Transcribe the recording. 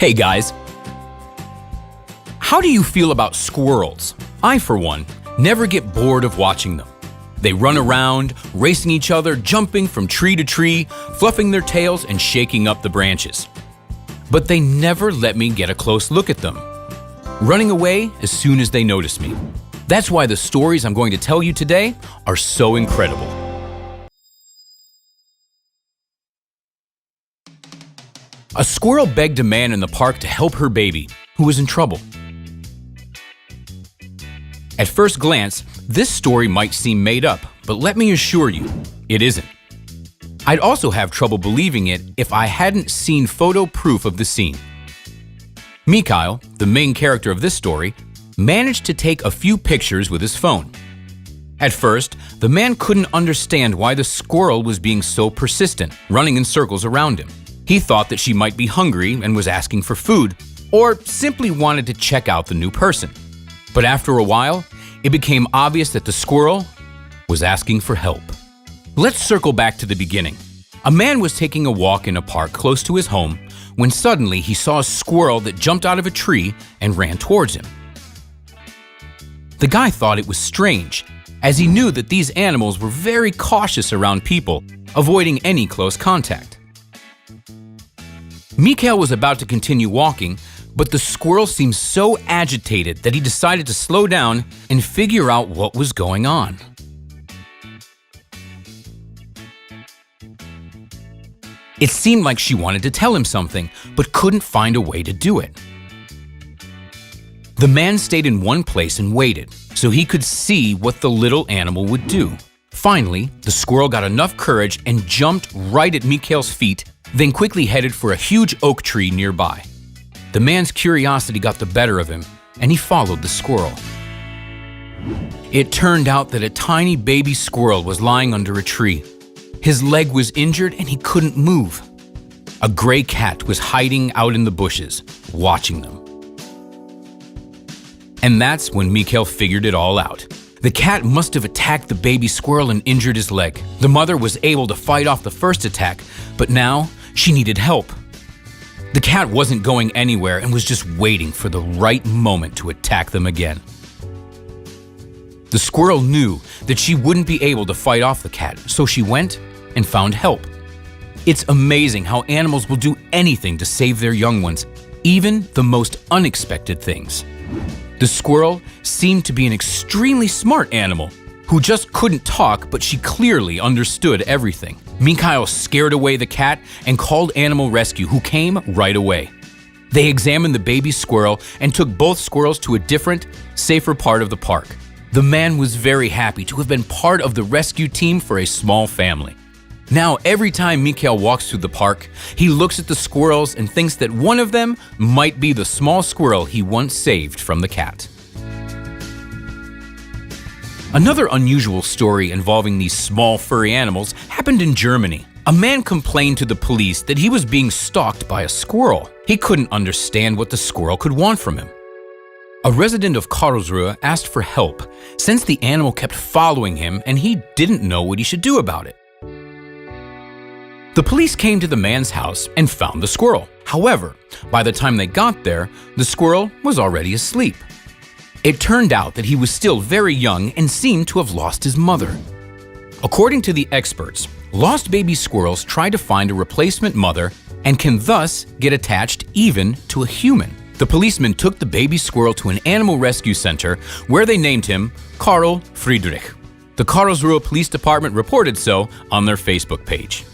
Hey guys! How do you feel about squirrels? I, for one, never get bored of watching them. They run around, racing each other, jumping from tree to tree, fluffing their tails and shaking up the branches. But they never let me get a close look at them, running away as soon as they notice me. That's why the stories I'm going to tell you today are so incredible. A squirrel begged a man in the park to help her baby, who was in trouble. At first glance, this story might seem made up, but let me assure you, it isn't. I'd also have trouble believing it if I hadn't seen photo proof of the scene. Mikhail, the main character of this story, managed to take a few pictures with his phone. At first, the man couldn't understand why the squirrel was being so persistent, running in circles around him. He thought that she might be hungry and was asking for food, or simply wanted to check out the new person. But after a while, it became obvious that the squirrel was asking for help. Let's circle back to the beginning. A man was taking a walk in a park close to his home when suddenly he saw a squirrel that jumped out of a tree and ran towards him. The guy thought it was strange, as he knew that these animals were very cautious around people, avoiding any close contact. Mikhail was about to continue walking, but the squirrel seemed so agitated that he decided to slow down and figure out what was going on. It seemed like she wanted to tell him something, but couldn't find a way to do it. The man stayed in one place and waited, so he could see what the little animal would do. Finally, the squirrel got enough courage and jumped right at Mikhail's feet, then quickly headed for a huge oak tree nearby. The man's curiosity got the better of him, and he followed the squirrel. It turned out that a tiny baby squirrel was lying under a tree. His leg was injured and he couldn't move. A gray cat was hiding out in the bushes, watching them. And that's when Mikhail figured it all out. The cat must have attacked the baby squirrel and injured his leg. The mother was able to fight off the first attack, but now she needed help. The cat wasn't going anywhere and was just waiting for the right moment to attack them again. The squirrel knew that she wouldn't be able to fight off the cat, so she went and found help. It's amazing how animals will do anything to save their young ones, even the most unexpected things. The squirrel seemed to be an extremely smart animal who just couldn't talk, but she clearly understood everything. Mikhail scared away the cat and called animal rescue, who came right away. They examined the baby squirrel and took both squirrels to a different, safer part of the park. The man was very happy to have been part of the rescue team for a small family. Now, every time Mikhail walks through the park, he looks at the squirrels and thinks that one of them might be the small squirrel he once saved from the cat. Another unusual story involving these small furry animals happened in Germany. A man complained to the police that he was being stalked by a squirrel. He couldn't understand what the squirrel could want from him. A resident of Karlsruhe asked for help since the animal kept following him and he didn't know what he should do about it. The police came to the man's house and found the squirrel. However, by the time they got there, the squirrel was already asleep. It turned out that he was still very young and seemed to have lost his mother. According to the experts, lost baby squirrels try to find a replacement mother and can thus get attached even to a human. The policeman took the baby squirrel to an animal rescue center where they named him Karl Friedrich. The Karlsruhe Police Department reported so on their Facebook page.